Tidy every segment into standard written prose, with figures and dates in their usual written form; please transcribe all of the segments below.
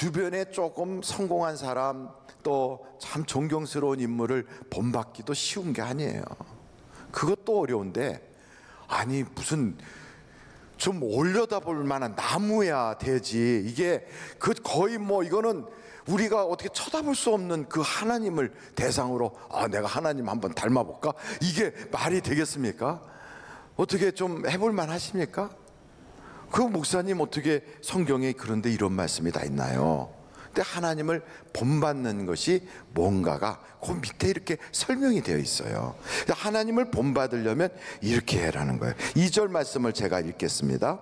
주변에 조금 성공한 사람, 또 참 존경스러운 인물을 본받기도 쉬운 게 아니에요. 그것도 어려운데, 아니 무슨 좀 올려다볼 만한 나무야 되지, 이게 그 거의 뭐 이거는 우리가 어떻게 쳐다볼 수 없는 그 하나님을 대상으로 내가 하나님 한번 닮아볼까? 이게 말이 되겠습니까? 어떻게 좀 해볼 만 하십니까? 그 목사님 어떻게 성경에 그런데 이런 말씀이 다 있나요? 근데 하나님을 본받는 것이 뭔가가 그 밑에 이렇게 설명이 되어 있어요. 하나님을 본받으려면 이렇게 해라는 거예요. 2절 말씀을 제가 읽겠습니다.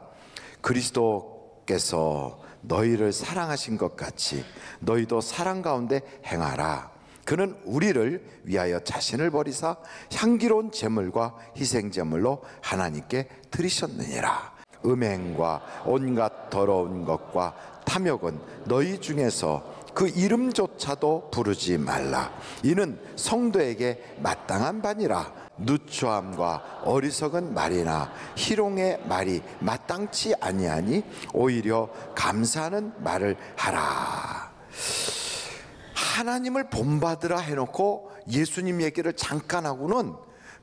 그리스도께서 너희를 사랑하신 것 같이 너희도 사랑 가운데 행하라. 그는 우리를 위하여 자신을 버리사 향기로운 제물과 희생제물로 하나님께 드리셨느니라. 음행과 온갖 더러운 것과 탐욕은 너희 중에서 그 이름조차도 부르지 말라. 이는 성도에게 마땅한 바니라. 누추함과 어리석은 말이나 희롱의 말이 마땅치 아니하니 오히려 감사하는 말을 하라. 하나님을 본받으라 해놓고 예수님 얘기를 잠깐 하고는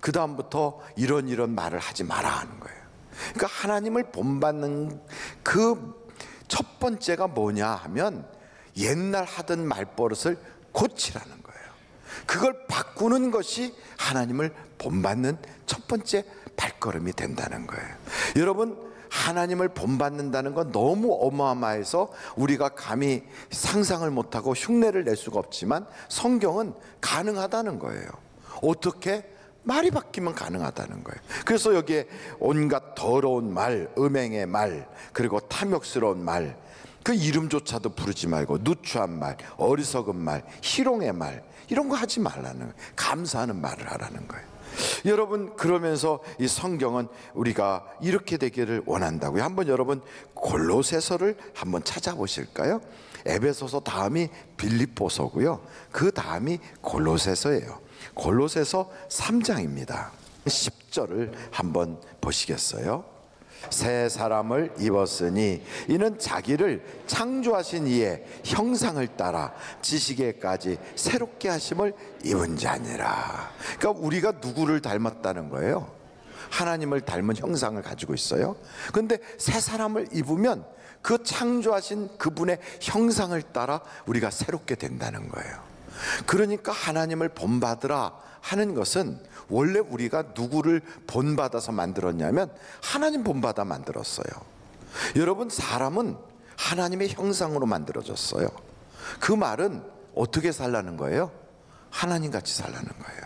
그 다음부터 이런 말을 하지 마라 하는 거예요. 그러니까 하나님을 본받는 그 첫 번째가 뭐냐 하면 옛날 하던 말버릇을 고치라는 거예요. 그걸 바꾸는 것이 하나님을 본받는 첫 번째 발걸음이 된다는 거예요. 여러분, 하나님을 본받는다는 건 너무 어마어마해서 우리가 감히 상상을 못하고 흉내를 낼 수가 없지만 성경은 가능하다는 거예요. 어떻게? 말이 바뀌면 가능하다는 거예요. 그래서 여기에 온갖 더러운 말, 음행의 말, 그리고 탐욕스러운 말, 그 이름조차도 부르지 말고 누추한 말, 어리석은 말, 희롱의 말, 이런 거 하지 말라는 거예요. 감사하는 말을 하라는 거예요. 여러분, 그러면서 이 성경은 우리가 이렇게 되기를 원한다고요. 한번 여러분 골로새서를 한번 찾아보실까요? 에베소서 다음이 빌립보서고요, 그 다음이 골로새서예요. 골로새서 3장입니다 10절을 한번 보시겠어요? 새 사람을 입었으니 이는 자기를 창조하신 이의 형상을 따라 지식에까지 새롭게 하심을 입은 자니라. 그러니까 우리가 누구를 닮았다는 거예요? 하나님을 닮은 형상을 가지고 있어요. 그런데 새 사람을 입으면 그 창조하신 그분의 형상을 따라 우리가 새롭게 된다는 거예요. 그러니까 하나님을 본받으라 하는 것은 원래 우리가 누구를 본받아서 만들었냐면 하나님 본받아 만들었어요. 여러분, 사람은 하나님의 형상으로 만들어졌어요. 그 말은 어떻게 살라는 거예요? 하나님같이 살라는 거예요.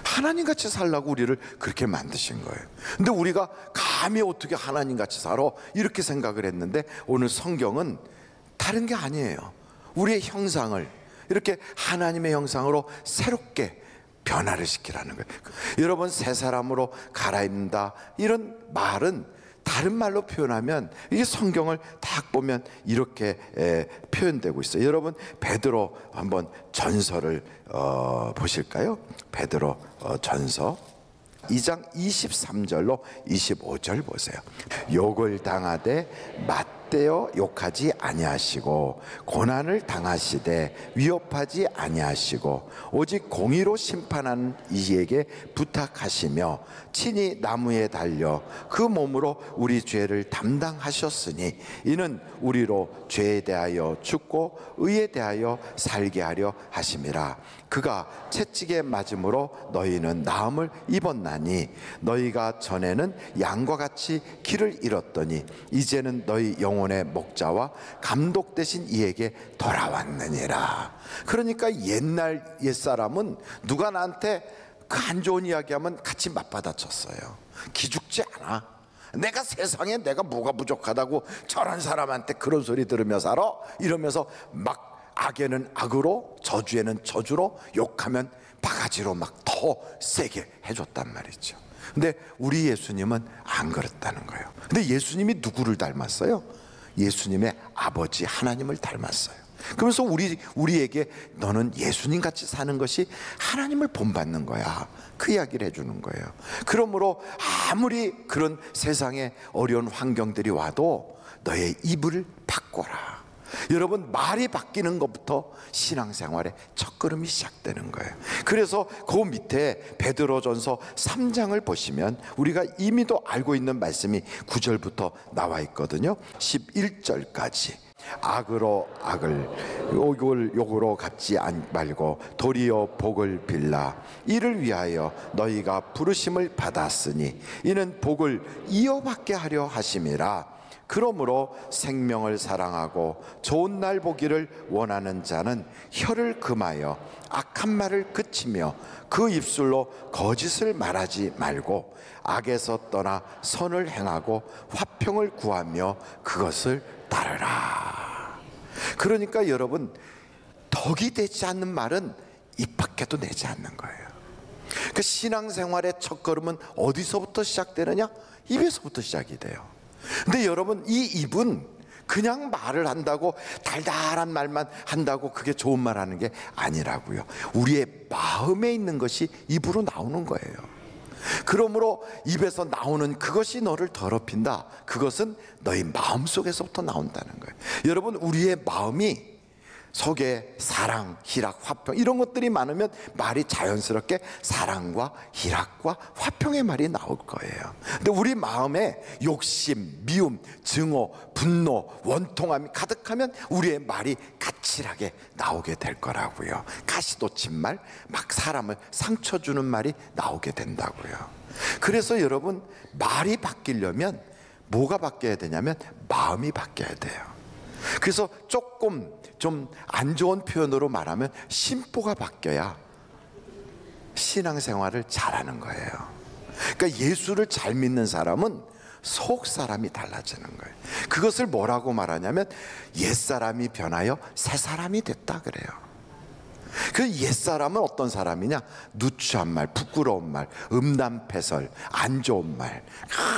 하나님같이 살라고 우리를 그렇게 만드신 거예요. 근데 우리가 감히 어떻게 하나님같이 살아? 이렇게 생각을 했는데 오늘 성경은 다른 게 아니에요. 우리의 형상을 이렇게 하나님의 형상으로 새롭게 변화를 시키라는 거예요. 여러분, 새 사람으로 갈아입는다, 이런 말은 다른 말로 표현하면 이게 성경을 딱 보면 이렇게 표현되고 있어요. 여러분, 베드로 한번 전서를 보실까요? 베드로 전서 2장 23절로 25절 보세요. 욕을 당하되 맞대어 욕하지 아니하시고 고난을 당하시되 위협하지 아니하시고 오직 공의로 심판하는 이에게 부탁하시며 친히 나무에 달려 그 몸으로 우리 죄를 담당하셨으니 이는 우리로 죄에 대하여 죽고 의에 대하여 살게 하려 하심이라. 그가 채찍에 맞음으로 너희는 나음을 입었나니 너희가 전에는 양과 같이 길을 잃었더니 이제는 너희 영혼의 목자와 감독 되신 이에게 돌아왔느니라. 그러니까 옛날 옛사람은 누가 나한테 그 안 좋은 이야기하면 같이 맞받아쳤어요. 기죽지 않아. 내가 세상에 내가 뭐가 부족하다고 저런 사람한테 그런 소리 들으며 살아? 이러면서 막 악에는 악으로 저주에는 저주로 욕하면 바가지로 막 더 세게 해줬단 말이죠. 근데 우리 예수님은 안 그랬다는 거예요. 근데 예수님이 누구를 닮았어요? 예수님의 아버지 하나님을 닮았어요. 그러면서 우리에게 너는 예수님 같이 사는 것이 하나님을 본받는 거야, 그 이야기를 해주는 거예요. 그러므로 아무리 그런 세상에 어려운 환경들이 와도 너의 입을 바꿔라. 여러분, 말이 바뀌는 것부터 신앙생활의 첫걸음이 시작되는 거예요. 그래서 그 밑에 베드로전서 3장을 보시면 우리가 이미도 알고 있는 말씀이 9절부터 나와 있거든요. 11절까지. 악으로 악을, 욕으로 갚지 말고 도리어 복을 빌라. 이를 위하여 너희가 부르심을 받았으니 이는 복을 이어받게 하려 하심이라. 그러므로 생명을 사랑하고 좋은 날 보기를 원하는 자는 혀를 금하여 악한 말을 그치며 그 입술로 거짓을 말하지 말고 악에서 떠나 선을 행하고 화평을 구하며 그것을 따르라. 그러니까 여러분, 덕이 되지 않는 말은 입 밖에도 내지 않는 거예요. 그 신앙생활의 첫걸음은 어디서부터 시작되느냐? 입에서부터 시작이 돼요. 근데 여러분, 이 입은 그냥 말을 한다고, 달달한 말만 한다고 그게 좋은 말 하는 게 아니라고요. 우리의 마음에 있는 것이 입으로 나오는 거예요. 그러므로 입에서 나오는 그것이 너를 더럽힌다. 그것은 너희 마음속에서부터 나온다는 거예요. 여러분, 우리의 마음이 속에 사랑, 희락, 화평 이런 것들이 많으면 말이 자연스럽게 사랑과 희락과 화평의 말이 나올 거예요. 근데 우리 마음에 욕심, 미움, 증오, 분노, 원통함이 가득하면 우리의 말이 까칠하게 나오게 될 거라고요. 가시돋친 말, 막 사람을 상처 주는 말이 나오게 된다고요. 그래서 여러분, 말이 바뀌려면 뭐가 바뀌어야 되냐면 마음이 바뀌어야 돼요. 그래서 조금 좀 안 좋은 표현으로 말하면 심보가 바뀌어야 신앙생활을 잘하는 거예요. 그러니까 예수를 잘 믿는 사람은 속 사람이 달라지는 거예요. 그것을 뭐라고 말하냐면 옛사람이 변하여 새사람이 됐다 그래요. 그 옛사람은 어떤 사람이냐? 누추한 말, 부끄러운 말, 음담패설, 안 좋은 말,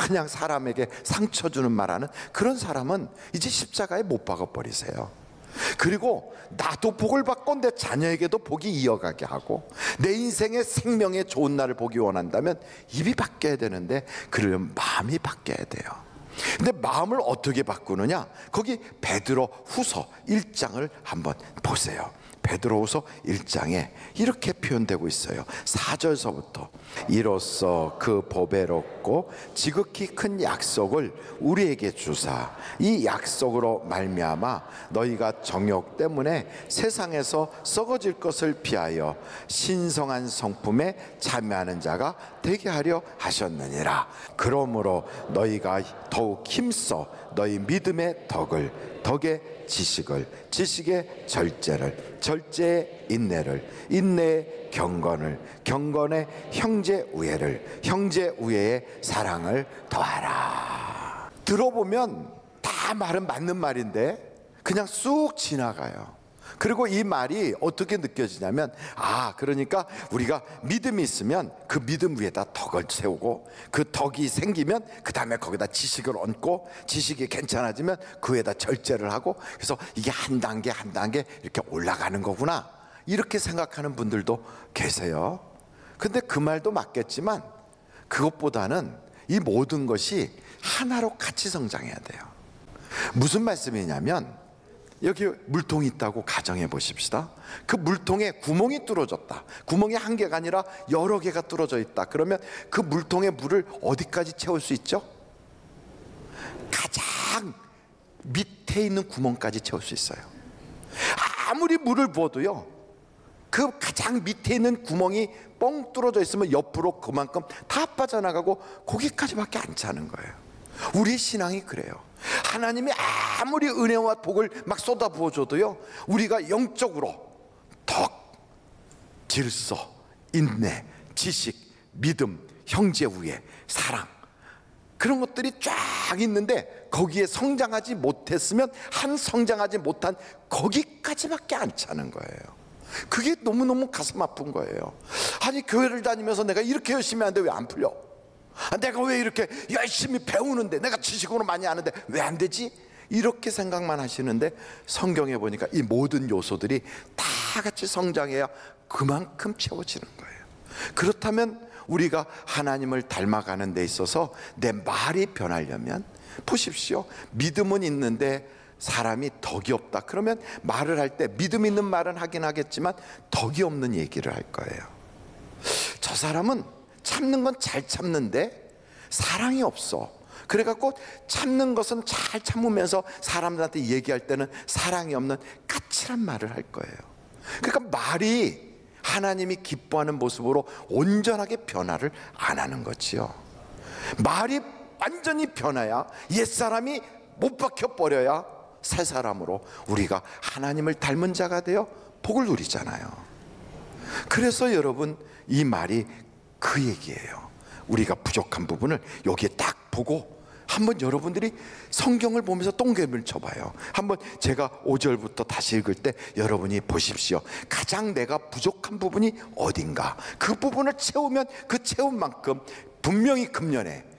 그냥 사람에게 상처 주는 말하는 그런 사람은 이제 십자가에 못 박아버리세요. 그리고 나도 복을 받고 내 자녀에게도 복이 이어가게 하고 내 인생의 생명의 좋은 날을 보기 원한다면 입이 바뀌어야 되는데, 그러려면 마음이 바뀌어야 돼요. 근데 마음을 어떻게 바꾸느냐? 거기 베드로 후서 1장을 한번 보세요. 베드로후서 1장에 이렇게 표현되고 있어요. 4절서부터 이로써 그 보배롭고 지극히 큰 약속을 우리에게 주사 이 약속으로 말미암아 너희가 정욕 때문에 세상에서 썩어질 것을 피하여 신성한 성품에 참여하는 자가 되게 하려 하셨느니라. 그러므로 너희가 더욱 힘써 너희 믿음의 덕을, 덕의 지식을, 지식의 절제를, 절제의 인내를, 인내의 경건을, 경건의 형제 우애를, 형제 우애의 사랑을 더하라. 들어보면 다 말은 맞는 말인데 그냥 쑥 지나가요. 그리고 이 말이 어떻게 느껴지냐면, 그러니까 우리가 믿음이 있으면 그 믿음 위에다 덕을 세우고 그 덕이 생기면 그 다음에 거기다 지식을 얹고 지식이 괜찮아지면 그 위에다 절제를 하고, 그래서 이게 한 단계 한 단계 이렇게 올라가는 거구나, 이렇게 생각하는 분들도 계세요. 근데 그 말도 맞겠지만 그것보다는 이 모든 것이 하나로 같이 성장해야 돼요. 무슨 말씀이냐면, 여기 물통이 있다고 가정해 보십시다. 그 물통에 구멍이 뚫어졌다. 구멍이 한 개가 아니라 여러 개가 뚫어져 있다. 그러면 그 물통에 물을 어디까지 채울 수 있죠? 가장 밑에 있는 구멍까지 채울 수 있어요. 아무리 물을 부어도요, 그 가장 밑에 있는 구멍이 뻥 뚫어져 있으면 옆으로 그만큼 다 빠져나가고 거기까지밖에 안 차는 거예요. 우리의 신앙이 그래요. 하나님이 아무리 은혜와 복을 막 쏟아 부어줘도요, 우리가 영적으로 덕, 질서, 인내, 지식, 믿음, 형제 우애, 사랑, 그런 것들이 쫙 있는데 거기에 성장하지 못했으면 한 성장하지 못한 거기까지밖에 안 차는 거예요. 그게 너무너무 가슴 아픈 거예요. 아니, 교회를 다니면서 내가 이렇게 열심히 하는데 왜 안 풀려? 내가 왜 이렇게 열심히 배우는데, 내가 지식으로 많이 아는데 왜 안 되지? 이렇게 생각만 하시는데, 성경에 보니까 이 모든 요소들이 다 같이 성장해야 그만큼 채워지는 거예요. 그렇다면 우리가 하나님을 닮아가는 데 있어서 내 말이 변하려면, 보십시오, 믿음은 있는데 사람이 덕이 없다 그러면 말을 할 때 믿음 있는 말은 하긴 하겠지만 덕이 없는 얘기를 할 거예요. 저 사람은 참는 건 잘 참는데 사랑이 없어. 그래갖고 참는 것은 잘 참으면서 사람들한테 얘기할 때는 사랑이 없는 까칠한 말을 할 거예요. 그러니까 말이 하나님이 기뻐하는 모습으로 온전하게 변화를 안 하는 거지요. 말이 완전히 변해야, 옛사람이 못 박혀버려야 새 사람으로 우리가 하나님을 닮은 자가 되어 복을 누리잖아요. 그래서 여러분, 이 말이 그 얘기예요. 우리가 부족한 부분을 여기에 딱 보고 한번 여러분들이 성경을 보면서 동그라미를 쳐봐요. 한번 제가 5절부터 다시 읽을 때 여러분이 보십시오. 가장 내가 부족한 부분이 어딘가, 그 부분을 채우면 그 채운 만큼 분명히 금년에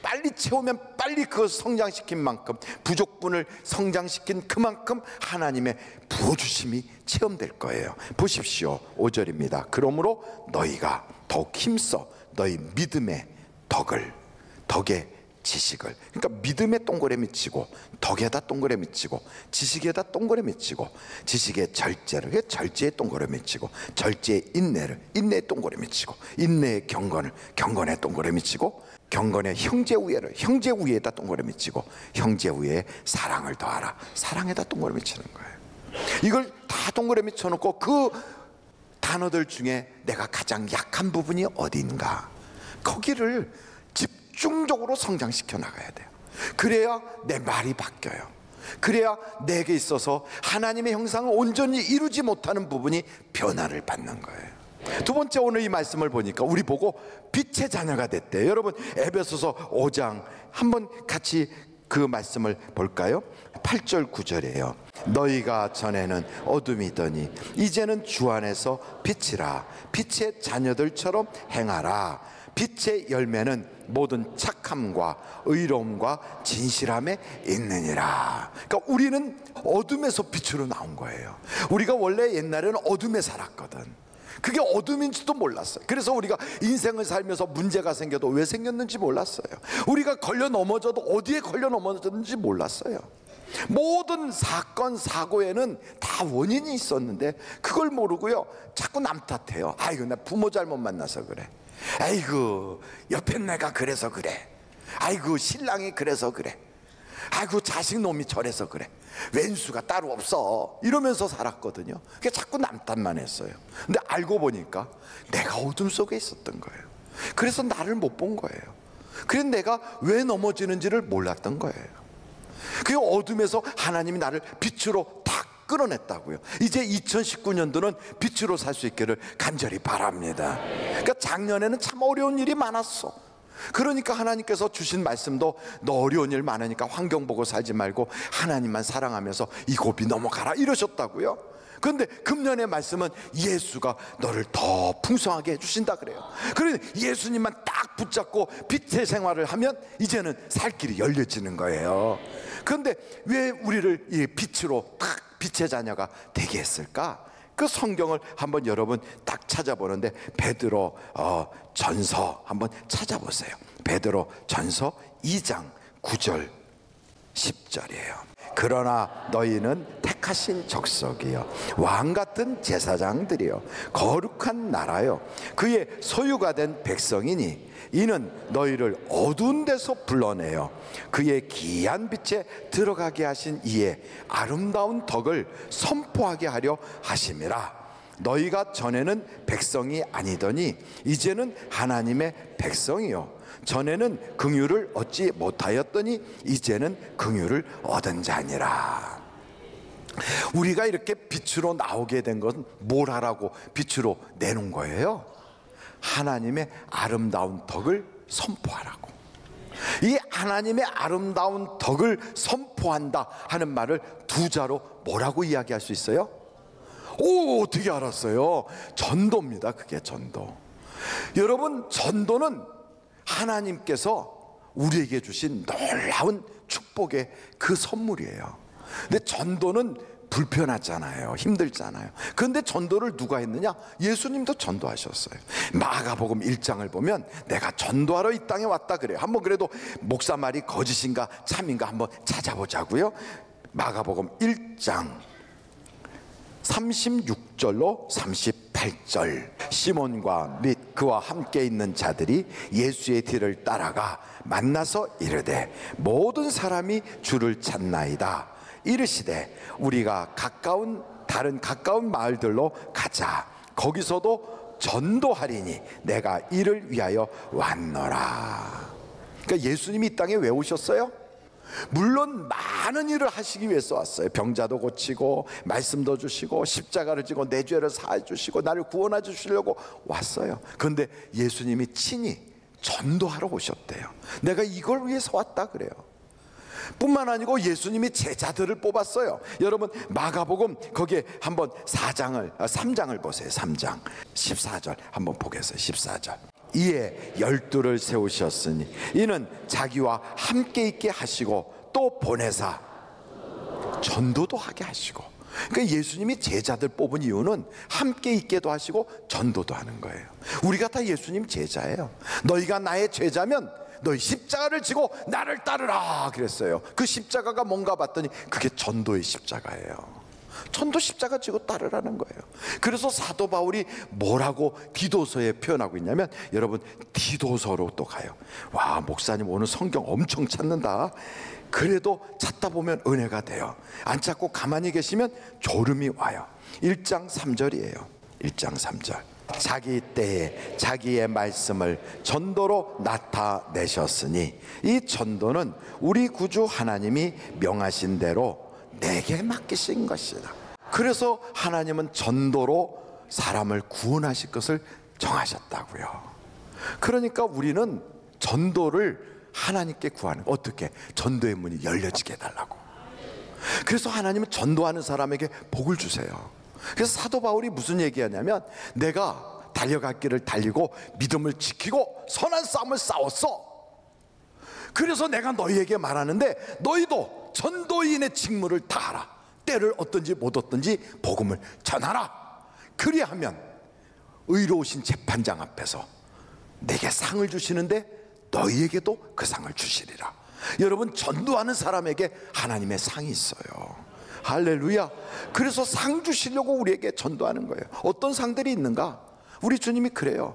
빨리 채우면 빨리 그걸 성장시킨 만큼, 부족분을 성장시킨 그만큼 하나님의 부어주심이 체험될 거예요. 보십시오. 5절입니다. 그러므로 너희가 더욱 힘써 너희 믿음의 덕의 지식을, 그러니까 믿음에 동그라미 치고 덕에다 동그라미 치고 지식에다 동그라미 치고, 지식의 절제를 절제에 동그라미 치고, 절제의 인내를 인내에 동그라미 치고, 인내의 경건을 경건에 동그라미 치고, 경건의 형제 우애를 형제 우애에다 동그라미 치고, 형제 우애에 사랑을 더하라, 사랑에다 동그라미 치는 거예요. 이걸 다 동그라미 쳐놓고 그 단어들 중에 내가 가장 약한 부분이 어디인가, 거기를 집중적으로 성장시켜 나가야 돼요. 그래야 내 말이 바뀌어요. 그래야 내게 있어서 하나님의 형상을 온전히 이루지 못하는 부분이 변화를 받는 거예요. 두 번째, 오늘 이 말씀을 보니까 우리 보고 빛의 자녀가 됐대요. 여러분, 에베소서 5장 한번 같이 그 말씀을 볼까요? 8절 9절이에요. 너희가 전에는 어둠이더니 이제는 주 안에서 빛이라, 빛의 자녀들처럼 행하라. 빛의 열매는 모든 착함과 의로움과 진실함에 있느니라. 그러니까 우리는 어둠에서 빛으로 나온 거예요. 우리가 원래 옛날에는 어둠에 살았거든. 그게 어둠인지도 몰랐어요. 그래서 우리가 인생을 살면서 문제가 생겨도 왜 생겼는지 몰랐어요. 우리가 걸려 넘어져도 어디에 걸려 넘어졌는지 몰랐어요. 모든 사건 사고에는 다 원인이 있었는데 그걸 모르고요, 자꾸 남 탓해요. 아이고, 나 부모 잘못 만나서 그래. 아이고, 옆에 내가 그래서 그래. 아이고, 신랑이 그래서 그래. 아이고, 자식 놈이 저래서 그래. 왼수가 따로 없어. 이러면서 살았거든요. 그게 자꾸 남 탓만 했어요. 근데 알고 보니까 내가 어둠 속에 있었던 거예요. 그래서 나를 못 본 거예요. 그래서 내가 왜 넘어지는지를 몰랐던 거예요. 그 어둠에서 하나님이 나를 빛으로 탁 끌어냈다고요. 이제 2019년도는 빛으로 살 수 있기를 간절히 바랍니다. 그러니까 작년에는 참 어려운 일이 많았어. 그러니까 하나님께서 주신 말씀도 너 어려운 일 많으니까 환경 보고 살지 말고 하나님만 사랑하면서 이 고비 넘어가라 이러셨다고요. 그런데 금년의 말씀은 예수가 너를 더 풍성하게 해주신다 그래요. 그래서 예수님만 딱 붙잡고 빛의 생활을 하면 이제는 살 길이 열려지는 거예요. 그런데 왜 우리를 이 빛으로 딱 빛의 자녀가 되게 했을까? 그 성경을 한번 여러분 딱 찾아보는데 베드로 전서 한번 찾아보세요. 베드로 전서 2장 9절 10절이에요. 그러나 너희는 택하신 족속이요 왕같은 제사장들이요 거룩한 나라요 그의 소유가 된 백성이니 이는 너희를 어두운 데서 불러내어 그의 기이한 빛에 들어가게 하신 이의 아름다운 덕을 선포하게 하려 하심이라. 너희가 전에는 백성이 아니더니 이제는 하나님의 백성이요 전에는 긍휼을 얻지 못하였더니 이제는 긍휼을 얻은 자니라. 우리가 이렇게 빛으로 나오게 된 것은 뭘 하라고 빛으로 내놓은 거예요? 하나님의 아름다운 덕을 선포하라고. 이 하나님의 아름다운 덕을 선포한다 하는 말을 두 자로 뭐라고 이야기할 수 있어요? 오, 어떻게 알았어요? 전도입니다. 그게 전도. 여러분, 전도는 하나님께서 우리에게 주신 놀라운 축복의 그 선물이에요. 근데 전도는 불편하잖아요. 힘들잖아요. 그런데 전도를 누가 했느냐? 예수님도 전도하셨어요. 마가복음 1장을 보면 내가 전도하러 이 땅에 왔다 그래요. 한번 그래도 목사 말이 거짓인가 참인가 한번 찾아보자고요. 마가복음 1장 36절로 38절. 시몬과 및 그와 함께 있는 자들이 예수의 뒤를 따라가 만나서 이르되 모든 사람이 주를 찾나이다. 이르시되 우리가 다른 가까운 마을들로 가자. 거기서도 전도하리니 내가 이를 위하여 왔노라. 그러니까 예수님이 이 땅에 왜 오셨어요? 물론 많은 일을 하시기 위해서 왔어요. 병자도 고치고 말씀도 주시고 십자가를 지고 내 죄를 사해 주시고 나를 구원해 주시려고 왔어요. 그런데 예수님이 친히 전도하러 오셨대요. 내가 이걸 위해서 왔다 그래요. 뿐만 아니고 예수님이 제자들을 뽑았어요. 여러분 마가복음 거기에 한번 3장을 보세요. 3장 14절 한번 보겠어요. 14절. 이에 12를 세우셨으니 이는 자기와 함께 있게 하시고 또 보내사 전도도 하게 하시고. 그러니까 예수님이 제자들 뽑은 이유는 함께 있게도 하시고 전도도 하는 거예요. 우리가 다 예수님 제자예요. 너희가 나의 제자면 너희 십자가를 지고 나를 따르라 그랬어요. 그 십자가가 뭔가 봤더니 그게 전도의 십자가예요. 전도 십자가 지고 따르라는 거예요. 그래서 사도 바울이 뭐라고 디도서에 표현하고 있냐면, 여러분 디도서로 또 가요. 와, 목사님 오늘 성경 엄청 찾는다. 그래도 찾다 보면 은혜가 돼요. 안 찾고 가만히 계시면 졸음이 와요. 1장 3절이에요 1장 3절. 자기 때에 자기의 말씀을 전도로 나타내셨으니 이 전도는 우리 구주 하나님이 명하신 대로 내게 맡기신 것이다. 그래서 하나님은 전도로 사람을 구원하실 것을 정하셨다고요. 그러니까 우리는 전도를 하나님께 구하는, 어떻게? 전도의 문이 열려지게 해달라고. 그래서 하나님은 전도하는 사람에게 복을 주세요. 그래서 사도 바울이 무슨 얘기하냐면, 내가 달려갈 길을 달리고 믿음을 지키고 선한 싸움을 싸웠어. 그래서 내가 너희에게 말하는데 너희도 전도인의 직무를 다하라. 때를 얻든지 못 얻든지 복음을 전하라. 그리하면 의로우신 재판장 앞에서 내게 상을 주시는데 너희에게도 그 상을 주시리라. 여러분, 전도하는 사람에게 하나님의 상이 있어요. 할렐루야. 그래서 상 주시려고 우리에게 전도하는 거예요. 어떤 상들이 있는가? 우리 주님이 그래요.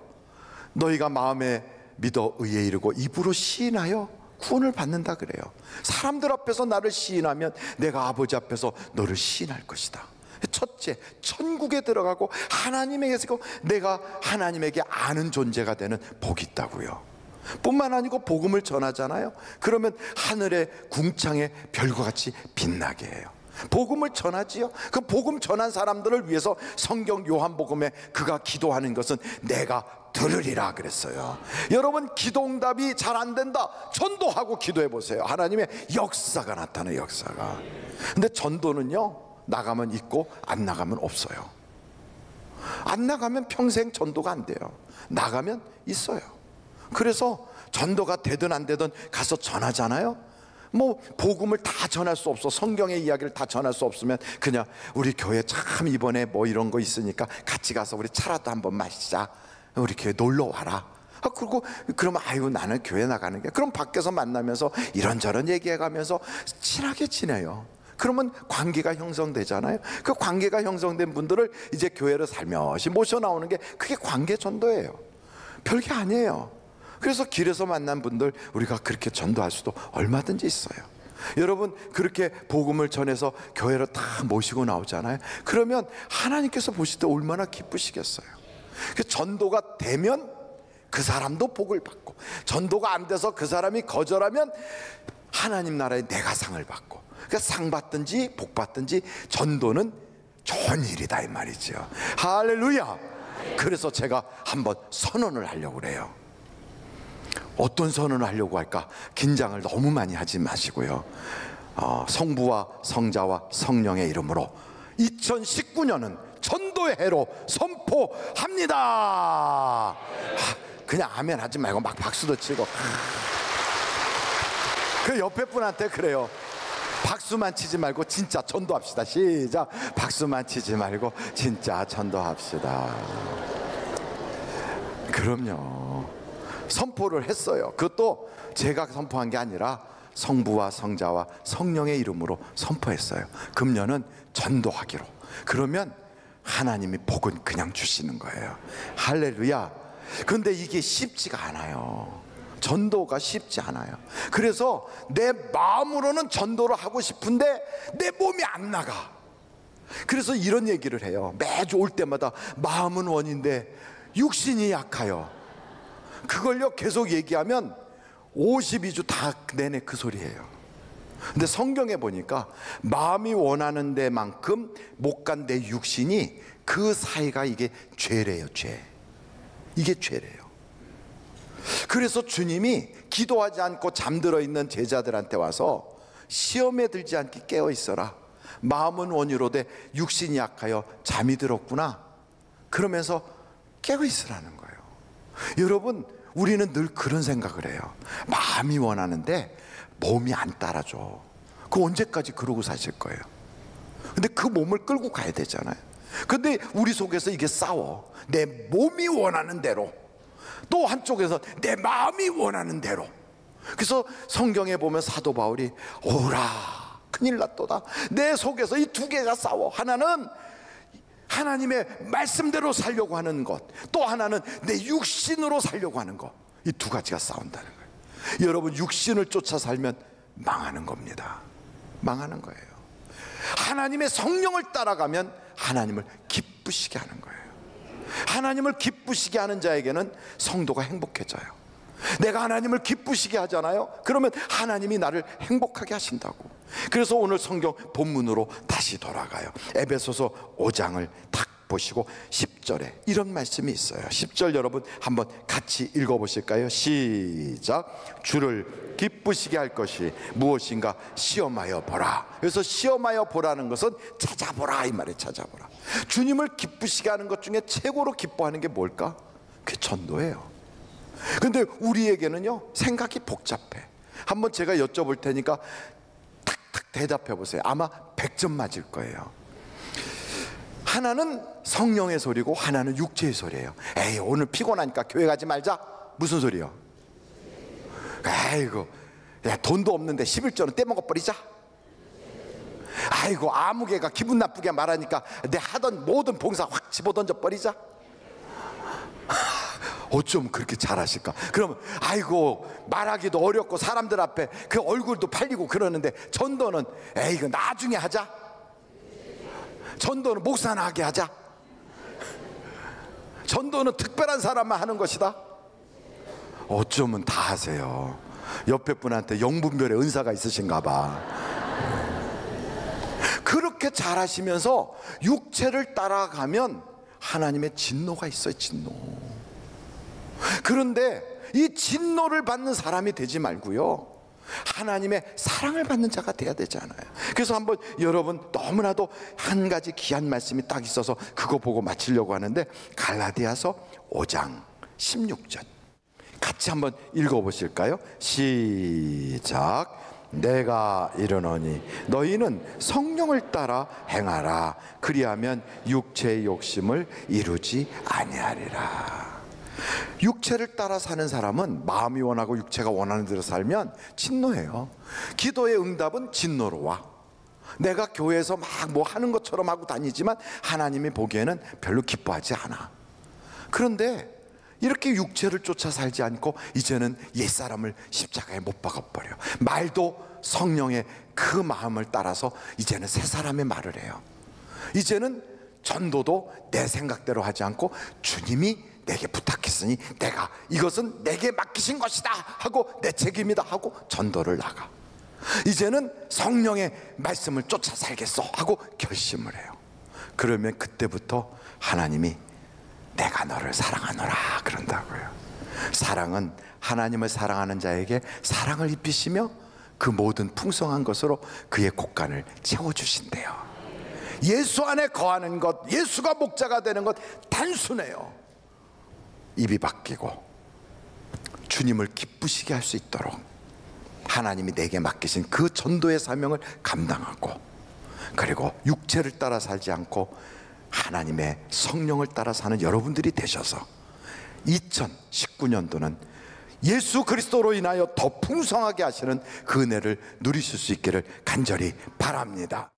너희가 마음에 믿어 의에 이르고 입으로 시인하여 구원을 받는다 그래요. 사람들 앞에서 나를 시인하면 내가 아버지 앞에서 너를 시인할 것이다. 첫째, 천국에 들어가고 하나님에게서 내가 하나님에게 아는 존재가 되는 복이 있다고요. 뿐만 아니고 복음을 전하잖아요. 그러면 하늘의 궁창에 별과 같이 빛나게 해요. 복음을 전하지요. 그 복음 전한 사람들을 위해서 성경 요한복음에 그가 기도하는 것은 내가 들으리라 그랬어요. 여러분, 기도응답이 잘 안 된다, 전도하고 기도해 보세요. 하나님의 역사가 나타나요. 역사가. 근데 전도는요, 나가면 있고 안 나가면 없어요. 안 나가면 평생 전도가 안 돼요. 나가면 있어요. 그래서 전도가 되든 안 되든 가서 전하잖아요. 뭐 복음을 다 전할 수 없어, 성경의 이야기를 다 전할 수 없으면 그냥 우리 교회 참 이번에 뭐 이런 거 있으니까 같이 가서 우리 차라도 한번 마시자, 우리 교회 놀러 와라. 그리고 그러면 아이고 나는 교회 나가는 게, 그럼 밖에서 만나면서 이런저런 얘기해가면서 친하게 지내요. 그러면 관계가 형성되잖아요. 그 관계가 형성된 분들을 이제 교회로 살며시 모셔 나오는 게, 그게 관계 전도예요. 별게 아니에요. 그래서 길에서 만난 분들 우리가 그렇게 전도할 수도 얼마든지 있어요. 여러분, 그렇게 복음을 전해서 교회로 다 모시고 나오잖아요. 그러면 하나님께서 보실 때 얼마나 기쁘시겠어요. 전도가 되면 그 사람도 복을 받고, 전도가 안 돼서 그 사람이 거절하면 하나님 나라에 내가 상을 받고. 그러니까 상 받든지 복 받든지 전도는 좋은 일이다 이 말이죠. 할렐루야. 그래서 제가 한번 선언을 하려고 그래요. 어떤 선언을 하려고 할까? 긴장을 너무 많이 하지 마시고요. 성부와 성자와 성령의 이름으로 2019년은 전도의 해로 선포합니다. 그냥 아멘 하지 말고 막 박수도 치고. 그 옆에 분한테 그래요. 박수만 치지 말고 진짜 전도합시다. 시작. 박수만 치지 말고 진짜 전도합시다. 그럼요. 선포를 했어요. 그것도 제가 선포한 게 아니라 성부와 성자와 성령의 이름으로 선포했어요. 금년은 전도하기로. 그러면 하나님이 복은 그냥 주시는 거예요. 할렐루야. 그런데 이게 쉽지가 않아요. 전도가 쉽지 않아요. 그래서 내 마음으로는 전도를 하고 싶은데 내 몸이 안 나가. 그래서 이런 얘기를 해요. 매주 올 때마다 마음은 원인데 육신이 약하여. 그걸요 계속 얘기하면 52주 다 내내 그 소리예요. 근데 성경에 보니까 마음이 원하는 데만큼 못 간 내 육신이, 그 사이가 이게 죄래요. 죄. 이게 죄래요. 그래서 주님이 기도하지 않고 잠들어 있는 제자들한테 와서 시험에 들지 않게 깨어 있어라. 마음은 원이로되 육신이 약하여 잠이 들었구나. 그러면서 깨어 있으라는 거예요. 여러분, 우리는 늘 그런 생각을 해요. 마음이 원하는데 몸이 안 따라줘. 그 언제까지 그러고 사실 거예요? 근데 그 몸을 끌고 가야 되잖아요. 근데 우리 속에서 이게 싸워. 내 몸이 원하는 대로, 또 한쪽에서 내 마음이 원하는 대로. 그래서 성경에 보면 사도 바울이 오라 큰일 났도다. 내 속에서 이 두 개가 싸워. 하나는 하나님의 말씀대로 살려고 하는 것, 또 하나는 내 육신으로 살려고 하는 것. 이 두 가지가 싸운다는 거예요. 여러분, 육신을 쫓아 살면 망하는 겁니다. 망하는 거예요. 하나님의 성령을 따라가면 하나님을 기쁘시게 하는 거예요. 하나님을 기쁘시게 하는 자에게는 성도가 행복해져요. 내가 하나님을 기쁘시게 하잖아요. 그러면 하나님이 나를 행복하게 하신다고. 그래서 오늘 성경 본문으로 다시 돌아가요. 에베소서 5장을 딱 보시고 10절에 이런 말씀이 있어요. 10절 여러분 한번 같이 읽어보실까요? 시작. 주를 기쁘시게 할 것이 무엇인가 시험하여 보라. 그래서 시험하여 보라는 것은 찾아보라 이 말이에요. 찾아보라. 주님을 기쁘시게 하는 것 중에 최고로 기뻐하는 게 뭘까? 그게 전도예요. 근데 우리에게는요 생각이 복잡해. 한번 제가 여쭤볼 테니까 탁탁 대답해 보세요. 아마 100점 맞을 거예요. 하나는 성령의 소리고 하나는 육체의 소리예요. 에이, 오늘 피곤하니까 교회 가지 말자. 무슨 소리요? 아이고, 야, 돈도 없는데 11조는 떼먹어 버리자. 아이고, 아무개가 기분 나쁘게 말하니까 내 하던 모든 봉사 확 집어던져 버리자. 어쩜 그렇게 잘하실까? 그러면 아이고, 말하기도 어렵고 사람들 앞에 그 얼굴도 팔리고 그러는데 전도는 에이, 이거 나중에 하자. 전도는 목사나 하게 하자. 전도는 특별한 사람만 하는 것이다. 어쩌면 다 하세요. 옆에 분한테 영분별의 은사가 있으신가 봐. 그렇게 잘하시면서 육체를 따라가면 하나님의 진노가 있어요. 진노. 그런데 이 진노를 받는 사람이 되지 말고요, 하나님의 사랑을 받는 자가 돼야 되잖아요. 그래서 한번 여러분, 너무나도 한 가지 귀한 말씀이 딱 있어서 그거 보고 마치려고 하는데, 갈라디아서 5장 16절 같이 한번 읽어보실까요? 시작. 내가 이르노니 너희는 성령을 따라 행하라. 그리하면 육체의 욕심을 이루지 아니하리라. 육체를 따라 사는 사람은 마음이 원하고 육체가 원하는 대로 살면 진노예요. 기도의 응답은 진노로 와. 내가 교회에서 막 뭐 하는 것처럼 하고 다니지만 하나님이 보기에는 별로 기뻐하지 않아. 그런데 이렇게 육체를 쫓아 살지 않고 이제는 옛사람을 십자가에 못 박아버려. 말도 성령의 그 마음을 따라서 이제는 새 사람의 말을 해요. 이제는 전도도 내 생각대로 하지 않고 주님이 내게 부탁했으니 내가 이것은 내게 맡기신 것이다 하고 내 책임이다 하고 전도를 나가. 이제는 성령의 말씀을 쫓아 살겠어 하고 결심을 해요. 그러면 그때부터 하나님이 내가 너를 사랑하노라 그런다고요. 사랑은 하나님을 사랑하는 자에게 사랑을 입히시며 그 모든 풍성한 것으로 그의 곳간을 채워주신대요. 예수 안에 거하는 것, 예수가 목자가 되는 것 단순해요. 입이 바뀌고 주님을 기쁘시게 할 수 있도록 하나님이 내게 맡기신 그 전도의 사명을 감당하고, 그리고 육체를 따라 살지 않고 하나님의 성령을 따라 사는 여러분들이 되셔서 2019년도는 예수 그리스도로 인하여 더 풍성하게 하시는 그 은혜를 누리실 수 있기를 간절히 바랍니다.